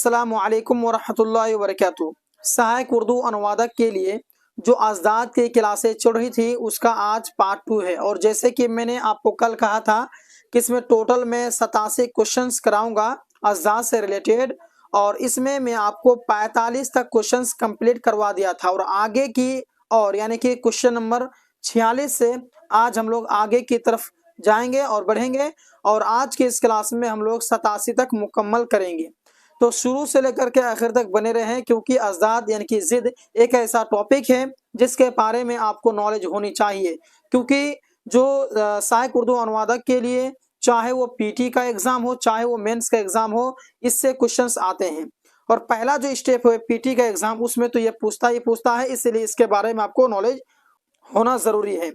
अस्सलामु अलैकुम वरहमतुल्लाहि वबरकातुहू। सहायक उर्दू अनुवादक के लिए जो अज़दाद की क्लासेज चल रही थी उसका आज पार्ट 2 है। और जैसे कि मैंने आपको कल कहा था कि इसमें टोटल मैं 87 क्वेश्चंस कराऊंगा अज़दाद से रिलेटेड, और इसमें मैं आपको 45 तक क्वेश्चंस कंप्लीट करवा दिया था। और आगे की और यानी कि क्वेश्चन नंबर 46 से आज हम लोग आगे की तरफ जाएंगे और बढ़ेंगे, और आज के इस क्लास में हम लोग 87 तक मुकम्मल करेंगे। तो शुरू से लेकर के आखिर तक बने रहें, क्योंकि अज़दाद यानी कि ज़िद एक ऐसा टॉपिक है जिसके बारे में आपको नॉलेज होनी चाहिए। क्योंकि जो सहायक उर्दू अनुवादक के लिए चाहे वो पीटी का एग्जाम हो चाहे वो मेंस का एग्जाम हो, इससे क्वेश्चंस आते हैं। और पहला जो स्टेप है पीटी का एग्जाम, उसमें तो ये पूछता है, इसलिए इसके बारे में आपको नॉलेज होना जरूरी है।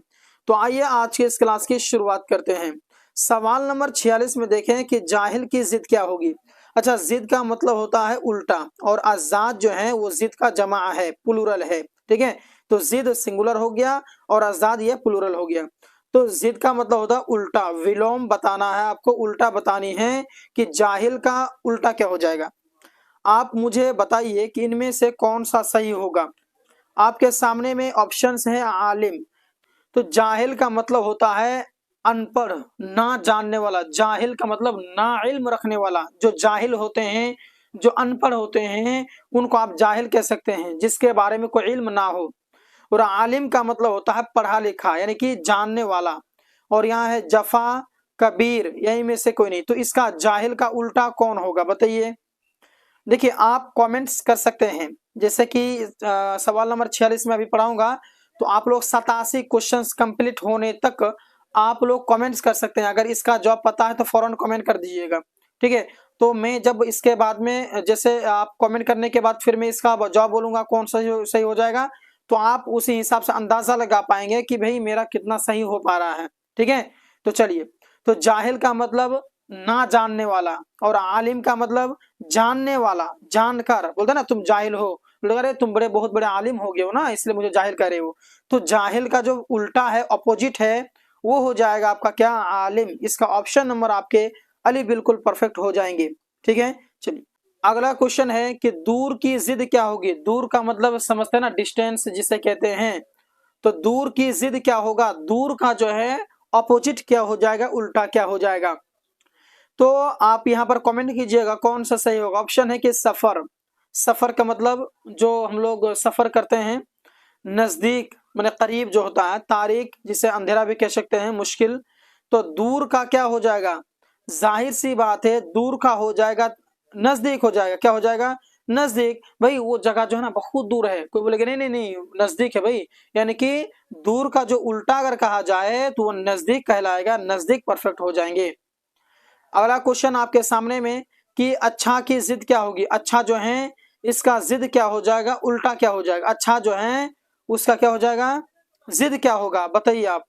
तो आइए आज के इस क्लास की शुरुआत करते हैं। सवाल नंबर 46 में देखें कि जाहिल की जिद क्या होगी। अच्छा, जिद का मतलब होता है उल्टा, और अज़दाद जो है वो जिद का जमा है, प्लूरल है। ठीक है, तो जिद सिंगुलर हो गया और अज़दाद ये प्लूरल हो गया। तो जिद का मतलब होता है उल्टा, विलोम बताना है आपको, उल्टा बतानी है कि जाहिल का उल्टा क्या हो जाएगा। आप मुझे बताइए कि इनमें से कौन सा सही होगा। आपके सामने में ऑप्शंस है आलिम। तो जाहिल का मतलब होता है अनपढ़, ना जानने वाला। जाहिल का मतलब ना इल्म रखने वाला। जो जाहिल होते हैं, जो अनपढ़ होते हैं, उनको आप जाहिल कह सकते हैं, जिसके बारे में कोई इल्म ना हो। और आलिम का मतलब होता है पढ़ा लिखा, यानी कि जानने वाला। और यहाँ है जफा कबीर, यही में से कोई नहीं। तो इसका जाहिल का उल्टा कौन होगा बताइए। देखिए, आप कमेंट्स कर सकते हैं, जैसे कि सवाल नंबर 46 में अभी पढ़ाऊंगा, तो आप लोग 87 क्वेश्चंस कंप्लीट होने तक आप लोग कमेंट्स कर सकते हैं। अगर इसका जवाब पता है तो फौरन कमेंट कर दीजिएगा, ठीक है। तो मैं जब इसके बाद में, जैसे आप कमेंट करने के बाद फिर मैं इसका जवाब बोलूंगा कौन सा सही हो जाएगा, तो आप उसी हिसाब से अंदाजा लगा पाएंगे कि भाई मेरा कितना सही हो पा रहा है। ठीक है, तो चलिए। तो जाहिल का मतलब ना जानने वाला, और आलिम का मतलब जानने वाला, जानकर। बोलते ना तुम जाहिल हो, बोले अरे तुम बहुत बड़े आलिम हो गए हो ना, इसलिए मुझे जाहिल कह रहे हो। तो जाहिल का जो उल्टा है, अपोजिट है, वो हो जाएगा आपका क्या, आलिम। इसका ऑप्शन नंबर आपके अली बिल्कुल परफेक्ट हो जाएंगे। ठीक है, चलिए अगला क्वेश्चन है कि दूर की जिद क्या होगी। दूर का मतलब समझते हैं ना, डिस्टेंस जिसे कहते हैं। तो दूर की जिद क्या होगा, दूर का जो है अपोजिट क्या हो जाएगा, उल्टा क्या हो जाएगा। तो आप यहाँ पर कमेंट कीजिएगा कौन सा सही होगा। ऑप्शन है कि सफर। सफर का मतलब जो हम लोग सफर करते हैं, नजदीक माने करीब जो होता है, तारीख जिसे अंधेरा भी कह सकते हैं, मुश्किल। तो दूर का क्या हो जाएगा, जाहिर सी बात है दूर का हो जाएगा नजदीक हो जाएगा। क्या हो जाएगा, नजदीक। भाई वो जगह जो है ना बहुत दूर है, कोई बोलेगा नहीं नहीं नहीं नजदीक है भाई। यानी कि दूर का जो उल्टा अगर कहा जाए तो वो नजदीक कहलाएगा, नजदीक परफेक्ट हो जाएंगे। अगला क्वेश्चन आपके सामने में कि अच्छा की जिद क्या होगी। अच्छा जो है इसका जिद क्या हो जाएगा, उल्टा क्या हो जाएगा। अच्छा जो है उसका क्या हो जाएगा, जिद क्या होगा, बताइए आप।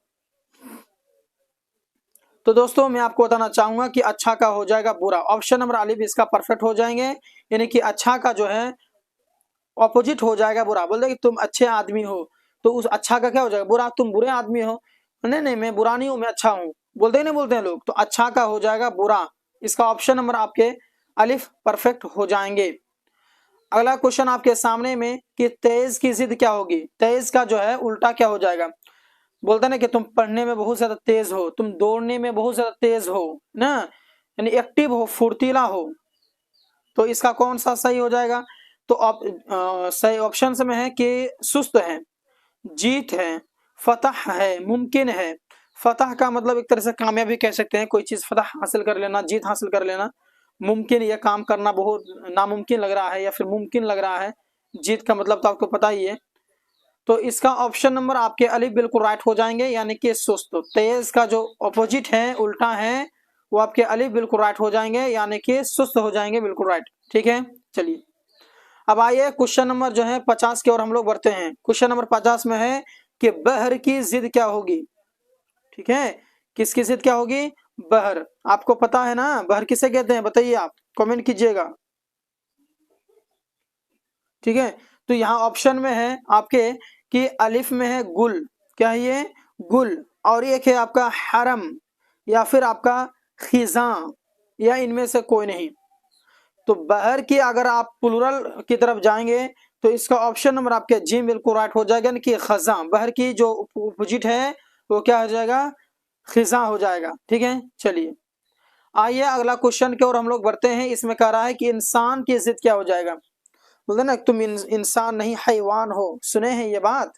तो दोस्तों मैं आपको बताना चाहूंगा कि अच्छा का हो जाएगा बुरा। ऑप्शन नंबर अलिफ इसका परफेक्ट हो जाएंगे, यानी कि अच्छा का जो है ऑपोजिट हो जाएगा बुरा। बोल दे कि तुम अच्छे आदमी हो, तो उस अच्छा का क्या हो जाएगा, बुरा। तुम बुरे आदमी हो, नहीं नहीं मैं बुरा नहीं हूं, मैं अच्छा हूं। बोलते ही नहीं बोलते हैं लोग। तो अच्छा का हो जाएगा बुरा। इसका ऑप्शन नंबर आपके अलिफ परफेक्ट हो जाएंगे। अगला क्वेश्चन आपके सामने में कि तेज की जिद क्या होगी। तेज का जो है उल्टा क्या हो जाएगा। बोलता ना कि तुम पढ़ने में बहुत ज्यादा तेज हो, तुम दौड़ने में बहुत ज्यादा तेज हो ना, यानी एक्टिव हो, फुर्तीला हो। तो इसका कौन सा सही हो जाएगा। तो सही ऑप्शन में है कि सुस्त है, जीत है, फतह है, मुमकिन है। फतह का मतलब एक तरह से कामयाबी कह सकते हैं, कोई चीज फतह हासिल कर लेना, जीत हासिल कर लेना। मुमकिन यह काम करना बहुत नामुमकिन लग रहा है या फिर मुमकिन लग रहा है। जीत का मतलब तो आपको पता ही है। तो इसका ऑप्शन नंबर आपके अलिफ बिल्कुल राइट हो जाएंगे, यानी कि सुस्त। तेज का जो ऑपोजिट है, उल्टा है, वो आपके अलिफ बिल्कुल राइट हो जाएंगे, यानी कि सुस्त हो जाएंगे, बिल्कुल राइट। ठीक है, चलिए अब आइए क्वेश्चन नंबर जो है 50 की ओर हम लोग बढ़ते हैं। क्वेश्चन नंबर 50 में है कि बहर की जिद क्या होगी। ठीक है, किसकी जिद क्या होगी, बहर। आपको पता है ना बहर किसे कहते हैं, बताइए आप, कमेंट कीजिएगा। ठीक है, तो यहाँ ऑप्शन में है आपके कि अलिफ में है गुल, क्या है ये, गुल। और एक है आपका हरम, या फिर आपका खिजा, या इनमें से कोई नहीं। तो बहर की अगर आप प्लूरल की तरफ जाएंगे तो इसका ऑप्शन नंबर आपके जी बिल्कुल राइट हो जाएगा, यानी कि खजा। बहर की जो अपोजिट है वो क्या हो जाएगा, खिजा हो जाएगा। ठीक है, चलिए आइए अगला क्वेश्चन की ओर हम लोग बढ़ते हैं। इसमें कह रहा है कि इंसान की जिद क्या हो जाएगा। बोलते ना तुम इंसान नहीं हैवान हो, सुने हैं ये बात।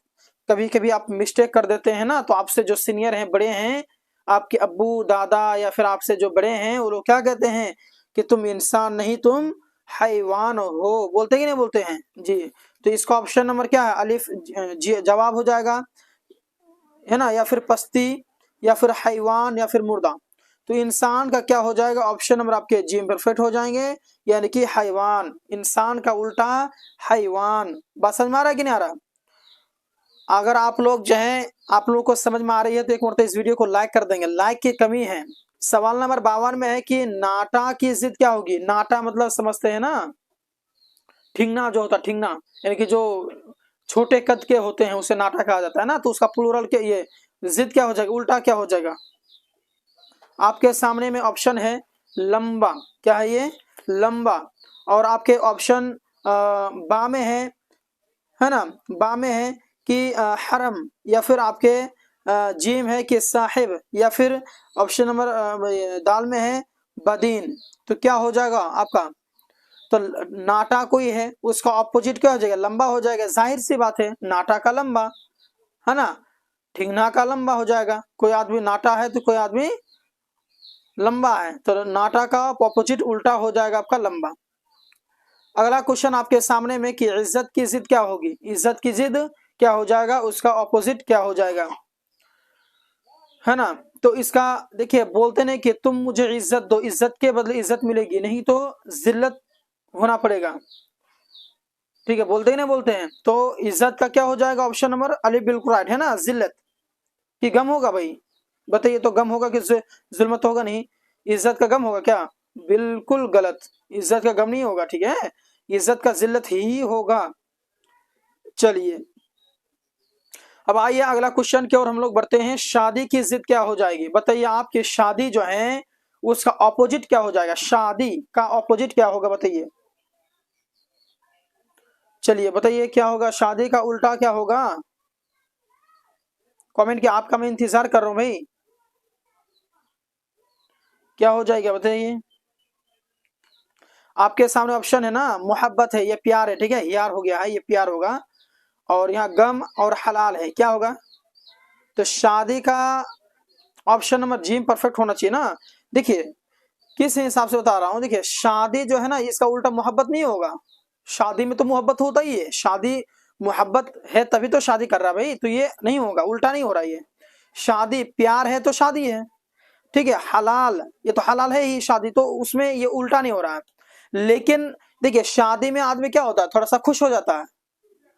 कभी कभी आप मिस्टेक कर देते हैं ना, तो आपसे जो सीनियर हैं, बड़े हैं, आपके अब्बू दादा या फिर आपसे जो बड़े हैं, वो लोग क्या कहते हैं कि तुम इंसान नहीं तुम हैवान हो, बोलते कि नहीं बोलते हैं जी। तो इसका ऑप्शन नंबर क्या है, अलिफ जी जवाब हो जाएगा, है ना, या फिर पस्ती या फिर हैवान या फिर मुर्दा। तो इंसान का क्या हो जाएगा, ऑप्शन नंबर आपके जी परफेक्ट हो जाएंगे, यानी कि हैवान। इंसान का उल्टा हैवान। बात समझ में आ रहा है कि नहीं आ रहा। अगर आप लोग जो है आप लोगों को समझ में आ रही है तो एक बार इस वीडियो को लाइक कर देंगे, लाइक की कमी है। सवाल नंबर 52 में है कि नाटा की जिद क्या होगी। नाटा मतलब समझते हैं ना, ठिंगना जो होता है, ठिंगना यानी कि जो छोटे कद के होते हैं उसे नाटा कहा जाता है ना। तो उसका प्लूरल के ये जिद क्या हो जाएगा, उल्टा क्या हो जाएगा। आपके सामने में ऑप्शन है लंबा, क्या है ये, लंबा। और आपके ऑप्शन बा में है ना, बा में है कि हरम, या फिर आपके जीम है कि साहिब, या फिर ऑप्शन नंबर दाल में है बदीन। तो क्या हो जाएगा आपका, तो नाटा कोई है उसका ऑपोजिट क्या हो जाएगा, लंबा हो जाएगा। जाहिर सी बात है, नाटा का लंबा, है ना, ठिंगना का लंबा हो जाएगा। कोई आदमी नाटा है तो कोई आदमी लंबा है, तो नाटा का ऑपोजिट उल्टा हो जाएगा आपका लंबा। अगला क्वेश्चन आपके सामने में कि इज्जत की जिद क्या होगी। इज्जत की जिद क्या हो जाएगा, उसका ऑपोजिट क्या हो जाएगा, है ना। तो इसका देखिए, बोलते नहीं कि तुम मुझे इज्जत दो, इज्जत के बदले इज्जत मिलेगी, नहीं तो जिल्लत होना पड़ेगा। ठीक है, बोलते ही नहीं बोलते हैं। तो इज्जत का क्या हो जाएगा, ऑप्शन नंबर अली बिल्कुल राइट, है ना। जिल्लत की गम होगा भाई, बताइए तो गम होगा कि जुल्मत होगा, नहीं, इज्जत का गम होगा क्या, बिल्कुल गलत। इज्जत का गम नहीं होगा, ठीक है, इज्जत का जिल्लत ही होगा। चलिए अब आइए अगला क्वेश्चन की ओर हम लोग बढ़ते हैं। शादी की जिद क्या हो जाएगी, बताइए आपकी शादी जो है उसका ऑपोजिट क्या हो जाएगा, शादी का ऑपोजिट क्या होगा बताइए। चलिए बताइए क्या होगा, शादी का उल्टा क्या होगा, कमेंट किया, आपका मैं इंतजार कर रहा हूं भाई, क्या हो जाएगा बताइए। आपके सामने ऑप्शन है ना, मोहब्बत है, ये प्यार है, ठीक है, यार हो गया है, ये प्यार होगा। और यहाँ गम और हलाल है, क्या होगा। तो शादी का ऑप्शन नंबर जी परफेक्ट होना चाहिए ना। देखिए किस हिसाब से बता रहा हूँ, देखिए शादी जो है ना इसका उल्टा मोहब्बत नहीं होगा। शादी में तो मोहब्बत होता ही है, शादी मोहब्बत है तभी तो शादी कर रहा है भाई, तो ये नहीं होगा, उल्टा नहीं हो रहा। ये शादी प्यार है तो शादी है, ठीक है। हलाल, ये तो हलाल है ही शादी, तो उसमें ये उल्टा नहीं हो रहा है। लेकिन देखिए शादी में आदमी क्या होता है, थोड़ा सा खुश हो जाता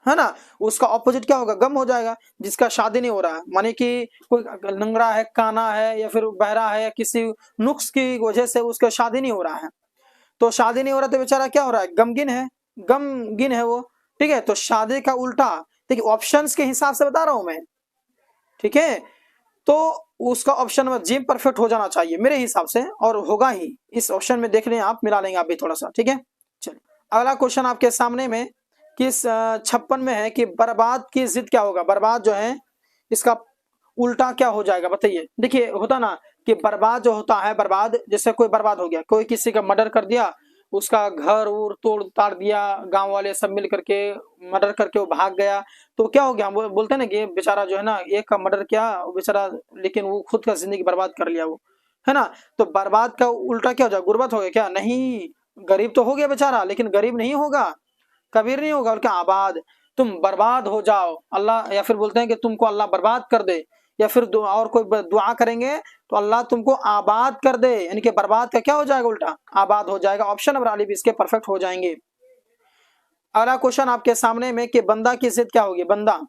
है ना। उसका ऑपोजिट क्या होगा, गम हो जाएगा। जिसका शादी नहीं हो रहा है, माने कि कोई लंगड़ा है, काना है, या फिर बहरा है, या किसी नुक्स की वजह से उसका शादी नहीं हो रहा है, तो शादी नहीं हो रहा तो बेचारा क्या हो रहा है, गमगीन है, गमगीन है वो, ठीक है। तो शादी का उल्टा, देखिए ऑप्शंस के हिसाब से बता रहा हूं मैं, ठीक है। तो उसका ऑप्शन नंबर जी परफेक्ट हो जाना चाहिए मेरे हिसाब से, और होगा ही। इस ऑप्शन में देख लें आप, मिला लेंगे आप भी थोड़ा सा, ठीक है। चलिए अगला क्वेश्चन आपके सामने में किस 56 में है कि बर्बाद की जिद क्या होगा। बर्बाद जो है इसका उल्टा क्या हो जाएगा बताइए। देखिए होता ना कि बर्बाद जो होता है, बर्बाद जैसे कोई बर्बाद हो गया, कोई किसी का मर्डर कर दिया, उसका घर उर तोड़ ताड़ दिया, गांव वाले सब मिल करके मर्डर करके वो भाग गया, तो क्या हो गया, हम बोलते हैं ना कि बेचारा जो है ना, एक का मर्डर किया बेचारा, लेकिन वो खुद का जिंदगी बर्बाद कर लिया वो, है ना। तो बर्बाद का उल्टा क्या हो जाएगा, गुर्बत हो गया क्या, नहीं, गरीब तो हो गया बेचारा, लेकिन गरीब नहीं होगा, कबीर नहीं होगा, और क्या आबाद, तुम बर्बाद हो जाओ अल्लाह, या फिर बोलते हैं कि तुमको अल्लाह बर्बाद कर दे, या फिर और कोई दुआ करेंगे तो अल्लाह तुमको आबाद कर दे, यानी कि बर्बाद का क्या हो जाएगा, उल्टा आबाद हो जाएगा। ऑप्शन नंबर अली भी इसके परफेक्ट हो जाएंगे। अगला क्वेश्चन आपके सामने में कि बंदा की जिद क्या होगी। बंदा,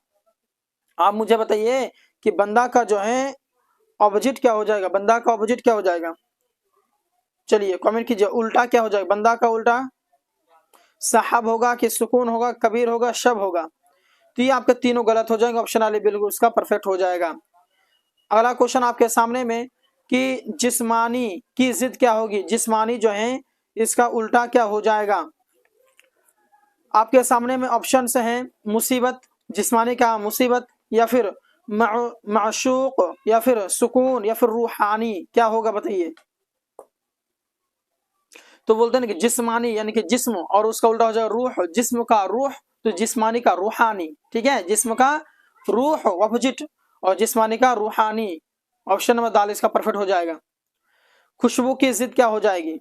आप मुझे बताइए कि बंदा का जो है ऑपोजिट क्या हो जाएगा, बंदा का ऑपोजिट क्या हो जाएगा। चलिए कमेंट कीजिए, उल्टा क्या हो जाएगा बंदा का उल्टा, साहब होगा कि सुकून होगा, कबीर होगा, शब होगा। तो ये आपके तीनों गलत हो जाएंगे, ऑप्शन वाले बिल्कुल उसका परफेक्ट हो जाएगा। अगला क्वेश्चन आपके सामने में कि जिस्मानी की जिद क्या होगी। जिस्मानी जो है इसका उल्टा क्या हो जाएगा? आपके सामने में ऑप्शन हैं मुसीबत, जिस्मानी का मुसीबत, या फिर माशूक, या फिर सुकून, या फिर रूहानी। क्या होगा बताइए? तो बोलते हैं कि जिस्मानी यानी कि जिस्म, और उसका उल्टा हो जाएगा रूह, जिस्म का रूह, तो जिस्मानी का रूहानी। ठीक है, जिस्म का रूह ऑपोजिट, और जिस्मानी का रूहानी। ऑप्शन नंबर दाल इसका परफेक्ट हो जाएगा। खुशबू की जिद क्या हो जाएगी?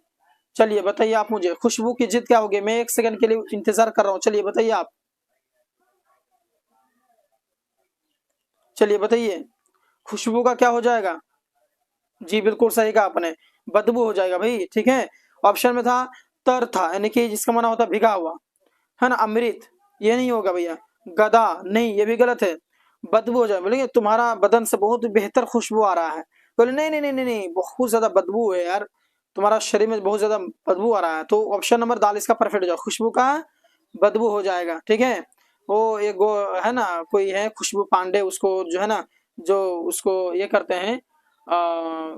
चलिए बताइए आप मुझे, खुशबू की जिद क्या होगी? मैं 1 सेकंड के लिए इंतजार कर रहा हूं, चलिए बताइए आप, चलिए बताइए खुशबू का क्या हो जाएगा? जी बिल्कुल सही कहा आपने, बदबू हो जाएगा भाई। ठीक है, ऑप्शन में था तर था, यानी कि जिसका माना होता है भिगा हुआ, है ना। अमृत, ये नहीं होगा भैया। गदा नहीं, ये भी गलत है। बदबू हो जाए, बोलेंगे तुम्हारा बदन से बहुत बेहतर खुशबू आ रहा है, बोले नहीं नहीं नहीं नहीं नहीं, बहुत ज्यादा बदबू है यार, तुम्हारा शरीर में बहुत ज्यादा बदबू आ रहा है। तो ऑप्शन नंबर दाल इसका परफेक्ट हो जाएगा, खुशबू का बदबू हो जाएगा। ठीक है, वो एक है ना, कोई है खुशबू पांडे, उसको जो है ना, जो उसको ये करते हैं,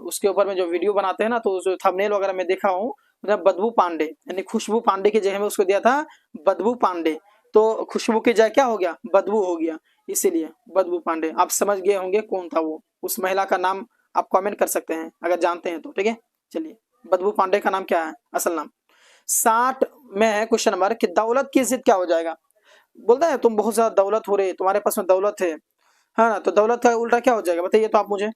उसके ऊपर में जो वीडियो बनाते हैं ना, तो जो थंबनेल वगैरह मैं देखा हूँ, मतलब बदबू पांडे, यानी खुशबू पांडे की जगह में उसको दिया था बदबू पांडे, तो खुशबू की जगह क्या हो गया? बदबू हो गया, इसीलिए बदबू पांडे। आप समझ गए होंगे कौन था वो, उस महिला का नाम आप कमेंट कर सकते हैं अगर जानते हैं तो। ठीक है, चलिए बदबू पांडे का नाम क्या है, असल नाम। 60 में है क्वेश्चन नंबर कि दौलत की जिद क्या हो जाएगा? बोलता है तुम बहुत ज्यादा दौलत हो रही, तुम्हारे पास में दौलत है ना, तो दौलत का उल्टा क्या हो जाएगा बताइए तो आप मुझे।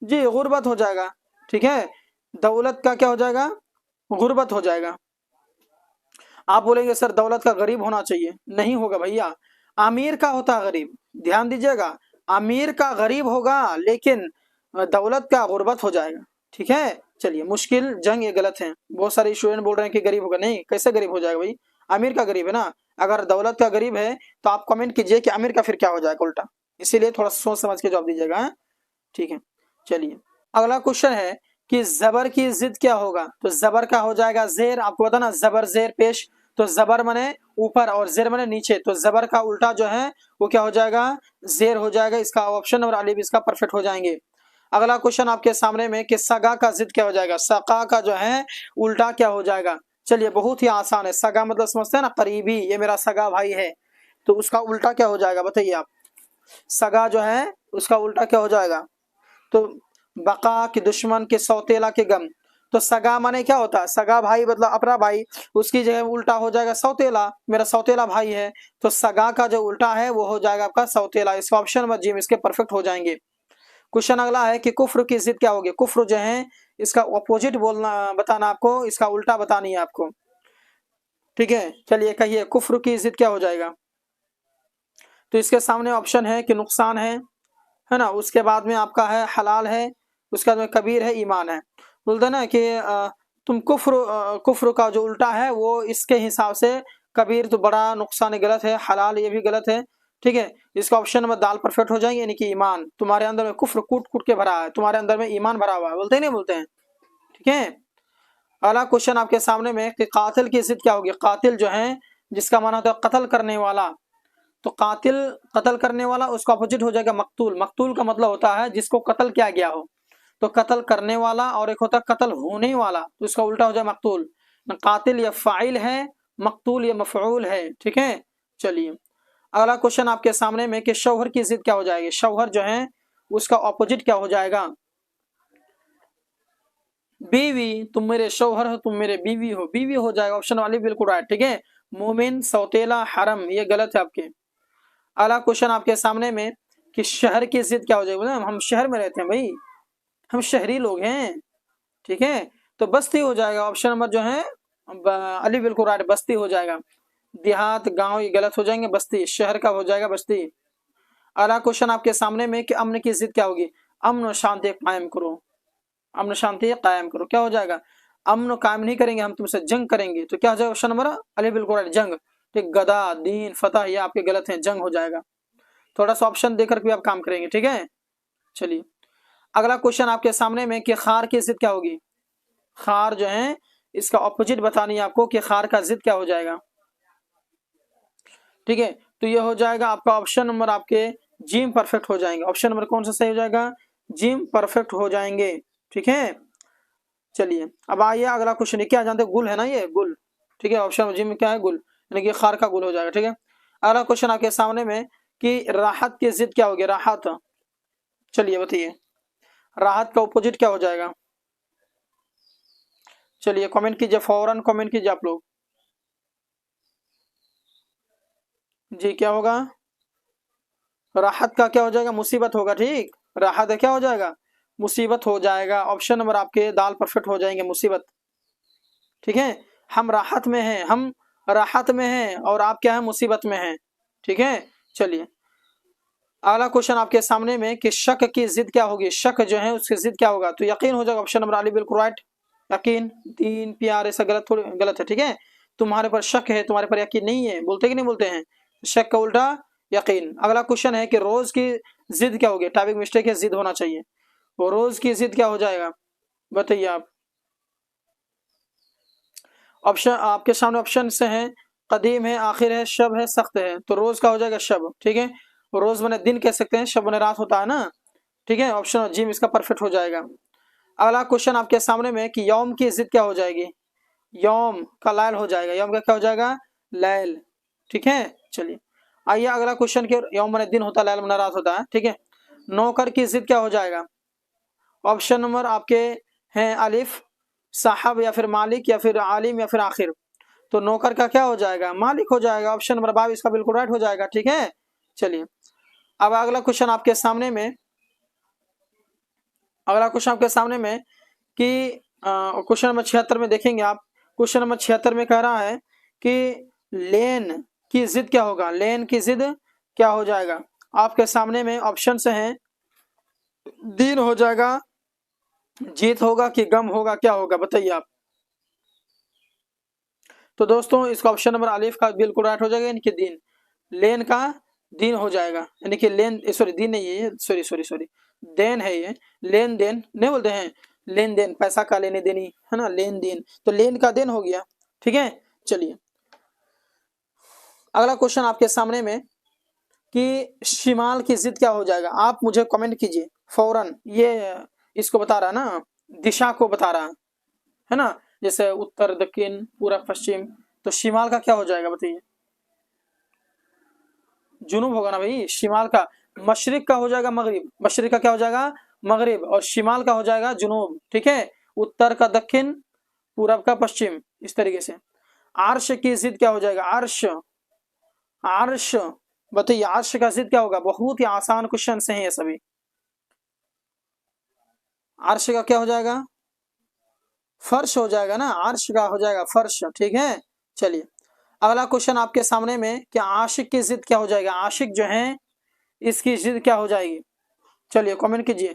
जी गुर्बत हो जाएगा। ठीक है, दौलत का क्या हो जाएगा? गुर्बत हो जाएगा। आप बोलेंगे सर दौलत का गरीब होना चाहिए, नहीं होगा भैया, अमीर का होता है गरीब, ध्यान दीजिएगा, अमीर का गरीब होगा, लेकिन दौलत का गुर्बत हो जाएगा। ठीक है, चलिए मुश्किल जंग ये गलत है, बहुत सारे स्टूडेंट बोल रहे हैं कि गरीब होगा, नहीं, कैसे गरीब हो जाएगा भाई, अमीर का गरीब है ना। अगर दौलत का गरीब है तो आप कमेंट कीजिए कि अमीर का फिर क्या हो जाएगा उल्टा, इसीलिए थोड़ा सोच समझ के जवाब दीजिएगा, हाँ? ठीक है, चलिए अगला क्वेश्चन है कि जबर की जिद क्या होगा? तो जबर का हो जाएगा जेर, आपको पता ना, जबर जेर पेश, तो जबर मने ऊपर और जेर मने नीचे, तो जबर का उल्टा जो है वो क्या हो जाएगा? जेर हो जाएगा। इसका ऑप्शन और अलीफ इसका परफेक्ट हो जाएंगे। अगला क्वेश्चन आपके सामने में कि सगा का जिद क्या हो जाएगा? सगा का जो है उल्टा क्या हो जाएगा? चलिए बहुत ही आसान है, सगा मतलब समझते हैं ना, करीबी, ये मेरा सगा भाई है, तो उसका उल्टा क्या हो जाएगा बताइए आप। सगा जो है उसका उल्टा क्या हो जाएगा? तो बका के दुश्मन के सौतेला के गम, तो सगा माने क्या होता है? सगा भाई मतलब अपना भाई, उसकी जगह उल्टा हो जाएगा सौतेला, मेरा सौतेला भाई है, तो सगा का जो उल्टा है वो हो जाएगा आपका सौतेला। इसका ऑप्शन नंबर जी में इसके परफेक्ट हो जाएंगे। क्वेश्चन अगला है कि कुफ्र की जिद क्या होगी? कुफ्र जो है इसका ऑपोजिट बोलना, बताना आपको, इसका उल्टा बतानी है आपको। ठीक है, चलिए कहिए कुफ्र की जिद क्या हो जाएगा? तो इसके सामने ऑप्शन है कि नुकसान है ना, उसके बाद में आपका है हलाल है, उसके बाद में कबीर है, ईमान है। बोलते ना कि तुम कुफ्र का जो उल्टा है वो इसके हिसाब से कबीर तो बड़ा नुकसान गलत है, हलाल ये भी गलत है। ठीक है, इसका ऑप्शन नंबर दाल परफेक्ट हो जाएंगे, यानी कि ईमान, तुम्हारे अंदर में कुफ्र कूट कूट के भरा है, तुम्हारे अंदर में ईमान भरा हुआ है, बोलते नहीं बोलते हैं। ठीक है, अगला क्वेश्चन आपके सामने में कि कातिल की जिद क्या होगी? कातिल जो है जिसका माना होता है कत्ल करने वाला, तो कातिल कत्ल करने वाला, उसका अपोजिट हो जाएगा मकतूल। मकतूल का मतलब होता है जिसको कत्ल किया गया हो, तो कत्ल करने वाला, और एक होता है कत्ल होने वाला, तो इसका उल्टा हो जाए मकतूल। कातिल या फाइल है, मकतूल या मफऊल है। ठीक है, चलिए अगला क्वेश्चन आपके सामने में कि शौहर की जिद क्या हो जाएगी? शौहर जो है उसका ऑपोजिट क्या हो जाएगा? बीवी, तुम मेरे शौहर हो, तुम मेरे बीवी हो, बीवी हो जाएगा, ऑप्शन वाली बिल्कुल राइट। ठीक है, मोमिन, सौतेला, हरम ये गलत है आपके। अगला क्वेश्चन आपके सामने में कि शहर की जिद क्या हो जाएगी? हम शहर में रहते हैं भाई, हम शहरी लोग हैं। ठीक है, तो बस्ती हो जाएगा, ऑप्शन नंबर जो है अली बिल्कुल राइट, बस्ती हो जाएगा। देहात गांव ये गलत हो जाएंगे, बस्ती, शहर का हो जाएगा बस्ती। अगला क्वेश्चन आपके सामने में कि अमन की जिद क्या होगी? अमन शांति कायम करो, अमन शांति कायम करो, क्या हो जाएगा? अमन कायम नहीं करेंगे, हम तुमसे जंग करेंगे, तो क्या हो जाएगा ऑप्शन नंबर अली बिल्कुल राइट, जंग। ठीक, गदा, दीन, फतह ये आपके गलत है, जंग हो जाएगा। थोड़ा सा ऑप्शन देकर भी आप काम करेंगे। ठीक है, चलिए अगला क्वेश्चन आपके सामने में कि खार की जिद क्या होगी? खार जो है इसका ऑपोजिट बतानी है आपको कि खार का जिद क्या हो जाएगा। ठीक है, तो ये हो जाएगा आपका ऑप्शन नंबर आपके जिम परफेक्ट हो जाएंगे। ऑप्शन नंबर कौन सा सही हो जाएगा? जिम परफेक्ट हो जाएंगे। ठीक है, चलिए अब आइए अगला क्वेश्चन, क्या जानते हैं, गुल है ना ये, गुल। ठीक है, ऑप्शन जी में क्या है, गुल, यानी कि खार का गुल हो जाएगा। ठीक है, अगला क्वेश्चन आपके सामने में कि राहत की जिद क्या होगी, राहत। चलिए बताइए राहत का अपोजिट क्या हो जाएगा। चलिए कमेंट कीजिए, फौरन कमेंट कीजिए आप लोग। जी क्या होगा, राहत का क्या हो जाएगा, मुसीबत होगा। ठीक, राहत क्या हो जाएगा, मुसीबत हो जाएगा। ऑप्शन नंबर आपके दाल परफेक्ट हो जाएंगे, मुसीबत। ठीक है, हम राहत में हैं, हम राहत में हैं और आप क्या है, मुसीबत में हैं। ठीक है, चलिए अगला क्वेश्चन आपके सामने में कि शक की जिद क्या होगी, शक जो है उसकी जिद क्या होगा, तो यकीन हो जाएगा। ऑप्शन नंबर अली बिल्कुल राइट, यकीन, दीन, प्यार, ऐसा गलत, थोड़ी गलत है। ठीक है, तुम्हारे पर शक है, तुम्हारे पर यकीन नहीं है, बोलते कि नहीं बोलते हैं, शक का उल्टा यकीन। अगला क्वेश्चन है कि रोज की जिद क्या होगी, टाइपिंग मिस्टेक है, जिद होना चाहिए। वो रोज की जिद क्या हो जाएगा, बताइए आप। ऑप्शन आपके सामने ऑप्शन से हैं, कदीम है, आखिर है, शब है, सख्त है। तो रोज का हो जाएगा शब। ठीक है, रोज बने दिन कह सकते हैं, शब बने रात होता है ना। ठीक है, ऑप्शन जिम इसका परफेक्ट हो जाएगा। अगला क्वेश्चन आपके सामने में कि यौम की जिद क्या हो जाएगी, यौम का लैल हो जाएगा, यौम का क्या हो जाएगा, लैल। ठीक है, चलिए आइए अगला क्वेश्चन के, यौम बने दिन होता है, लैल बने रात होता है। ठीक है, नौकर की जिद क्या हो जाएगा। ऑप्शन नंबर आपके हैं अलिफ, साहब या फिर मालिक या फिर आलिम या फिर आखिर। तो नौकर का क्या हो जाएगा, मालिक हो जाएगा। ऑप्शन नंबर 22 इसका बिल्कुल राइट हो जाएगा। ठीक है, चलिए अब अगला क्वेश्चन आपके सामने में, अगला क्वेश्चन आपके सामने में कि क्वेश्चन नंबर 76 में देखेंगे आप। क्वेश्चन नंबर 76 में कह रहा है कि लेन की जिद क्या होगा, लेन की जिद क्या हो जाएगा। आपके सामने में ऑप्शन से हैं, दीन हो जाएगा, जीत होगा कि गम होगा, क्या होगा बताइए आप। तो दोस्तों इसका ऑप्शन नंबर अलिफ का बिल्कुल राइट हो जाएगा, यानी कि दीन, लेन का दीन हो जाएगा, यानी कि लेन, सॉरी दीन नहीं है ये, सॉरी सॉरी सॉरी देन है ये, लेन देन नहीं बोलते हैं, लेन देन पैसा का लेने देनी है ना, लेन देन, तो लेन का देन हो गया। ठीक है, चलिए अगला क्वेश्चन आपके सामने में कि शिमाल की जिद क्या हो जाएगा। आप मुझे कमेंट कीजिए फौरन, ये इसको बता रहा है ना, दिशा को बता रहा है ना, जैसे उत्तर, दक्षिण, पूरब, पश्चिम। तो शिमाल का क्या हो जाएगा बताइए, जुनूब होगा ना भाई, शिमाल का, मशरिक का हो जाएगा मगरिब, मशरिक का क्या हो जाएगा, मगरिब, और शिमाल का हो जाएगा जुनूब। ठीक है, उत्तर का दक्षिण, पूरब का पश्चिम, इस तरीके से। आर्श की जिद क्या हो जाएगा, अर्श, अर्श बताइए, अर्श का जिद क्या होगा, बहुत ही आसान क्वेश्चन से हैं ये सभी। अर्श का क्या हो जाएगा, फर्श हो जाएगा ना, अर्श का हो जाएगा फर्श। ठीक है, चलिए अगला क्वेश्चन आपके सामने में कि आशिक की जिद क्या हो जाएगा, आशिक जो है इसकी जिद क्या हो जाएगी। चलिए कमेंट कीजिए,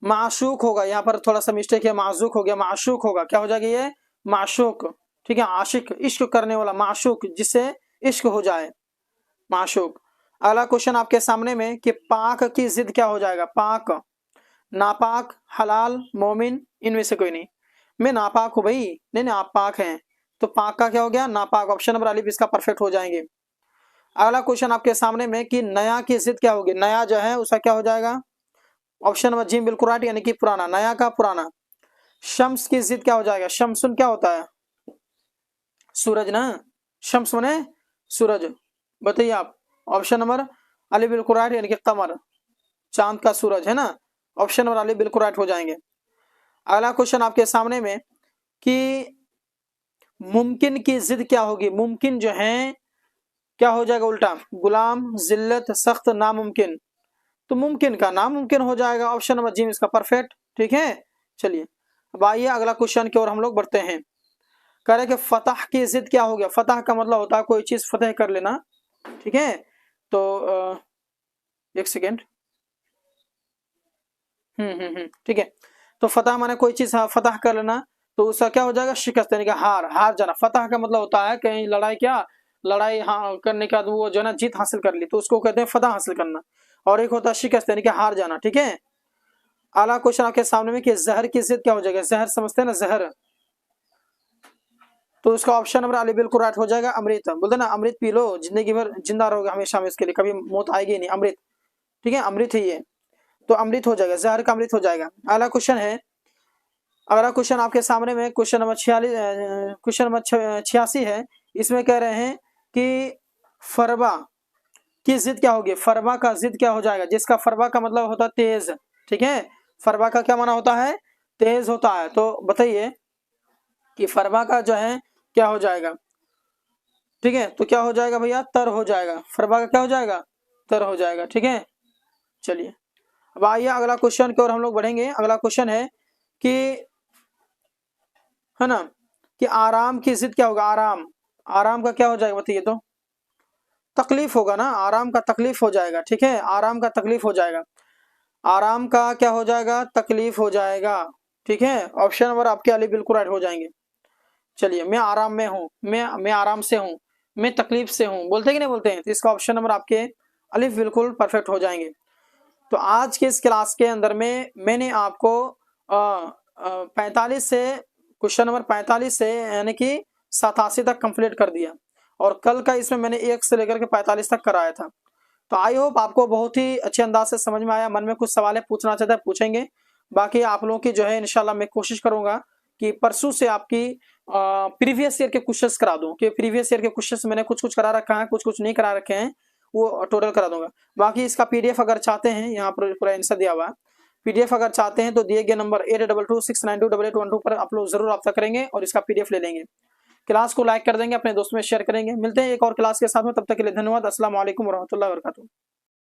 माशूक होगा, यहाँ पर थोड़ा सा मिस्टेक है, माशूक हो गया, माशूक होगा, क्या हो जाएगा ये, माशूक। ठीक है, आशिक इश्क करने वाला, माशूक जिससे इश्क हो जाए, माशूक। अगला क्वेश्चन आपके सामने में कि पाक की जिद क्या हो जाएगा, पाक, नापाक, हलाल, मोमिन, इनमें से कोई नहीं। मैं नापाक हूं भाई, नहीं नहीं आप पाक हैं, तो पाक का क्या हो गया, नापाक। ऑप्शन नंबर अलिफ इसका परफेक्ट हो जाएंगे। अगला क्वेश्चन आपके सामने में कि नया की जिद क्या होगी, नया जो है उसका क्या हो जाएगा। ऑप्शन नंबर जी बिल्कुल राइट, यानी कि पुराना, नया का पुराना। शम्स की जिद क्या हो जाएगा, शम्सुन क्या होता है, सूरज ना, शम्स मने सूरज, बताइए आप। ऑप्शन नंबर अली बिल्कुल राइट, यानी कि कमर, चांद का सूरज है ना। ऑप्शन नंबर अली बिल्कुल राइट हो जाएंगे। अगला क्वेश्चन आपके सामने में कि मुमकिन की जिद क्या होगी, मुमकिन जो है क्या हो जाएगा उल्टा, गुलाम, जिल्लत, सख्त, नामुमकिन। तो मुमकिन का नामुमकिन हो जाएगा। ऑप्शन नंबर जी इसका परफेक्ट। ठीक है, चलिए अब आइए अगला क्वेश्चन की ओर हम लोग बढ़ते हैं। कह रहे कि फतह की जिद क्या हो गया, फतह का मतलब होता है कोई चीज फतेह कर लेना। ठीक है, तो एक सेकेंड, ठीक है, तो फतह माने कोई चीज फतह कर लेना, तो उसका क्या हो जाएगा, शिकस्त, यानी कि हार, हार जाना। फतह का मतलब होता है कहीं लड़ाई, क्या लड़ाई हाँ करने के बाद वो जो है ना जीत हासिल कर ली, तो उसको कहते हैं फतह हासिल करना। और एक होता है शिकस्त, यानी कि हार जाना। ठीक है, अगला क्वेश्चन आपके सामने में कि जहर की जिद क्या हो जाएगा, जहर समझते हैं ना, जहर, तो उसका ऑप्शन नंबर अली बिल्कुल राइट हो जाएगा, अमृत। बोलते ना अमृत पी लो, जिंदगी भर जिंदा रहोगे हमेशा में, इसके लिए कभी मौत आएगी नहीं, अमृत। ठीक है, अमृत है ये, तो अमृत हो जाएगा, जहर का अमृत हो जाएगा। अगला क्वेश्चन है अगला क्वेश्चन आपके सामने में क्वेश्चन नंबर 86 है। इसमें कह रहे हैं कि फरबा की जिद क्या होगी, फरबा का जिद क्या हो जाएगा, जिसका फरबा का मतलब होता है तेज। ठीक है, फरबा का क्या माना होता है, तेज होता है। तो बताइए कि फरबा का जो है क्या हो जाएगा। ठीक है, तो क्या हो जाएगा भैया, तर हो जाएगा। फरबा का क्या हो जाएगा, तर हो जाएगा। ठीक है, चलिए अब आइए अगला क्वेश्चन की ओर हम लोग बढ़ेंगे। अगला क्वेश्चन है कि, है ना, कि आराम की जिद क्या होगा, आराम, आराम का क्या हो जाएगा बताइए तो, तकलीफ होगा ना, आराम का तकलीफ हो जाएगा। ठीक है, आराम का तकलीफ हो जाएगा, आराम का क्या हो जाएगा, तकलीफ हो जाएगा। ठीक है, ऑप्शन नंबर आपके अली बिल्कुल राइट हो जाएंगे। चलिए, मैं आराम में हूँ, मैं आराम से हूँ, मैं तकलीफ से हूँ, बोलते कि नहीं बोलते हैं, तो इसका ऑप्शन नंबर आपके अलिफ बिल्कुल परफेक्ट हो जाएंगे। तो आज के इस क्लास के अंदर में मैंने आपको 45 से, क्वेश्चन नंबर 45 से यानी कि 87 तक कंप्लीट कर दिया, और कल का इसमें मैंने 1 से लेकर के 45 तक कराया था। तो आई होप आपको बहुत ही अच्छे अंदाज से समझ में आया। मन में कुछ सवाल पूछना चाहते हैं पूछेंगे, बाकी आप लोगों की जो है इंशाल्लाह मैं कोशिश करूंगा कि परसों से आपकी प्रीवियस ईयर के क्वेश्चंस करा दूं, कि प्रीवियस ईयर के क्वेश्चंस मैंने कुछ कुछ करा रखा है, कुछ कुछ नहीं करा रखे हैं, वो टोटल करा दूंगा। बाकी इसका पीडीएफ अगर चाहते हैं, यहाँ पर पूरा आंसर दिया हुआ है, पीडीएफ अगर चाहते हैं तो दिए गए नंबर 8226928812 पर आप लोग जरूर रब्ता करेंगे और इसका पीडीएफ ले लेंगे। क्लास को लाइक कर देंगे, अपने दोस्तों में शेयर करेंगे। मिलते हैं एक और क्लास के साथ में, तब तक के लिए धन्यवाद। अस्सलाम वालेकुम रहमतुल्लाहि व बरकातुहू।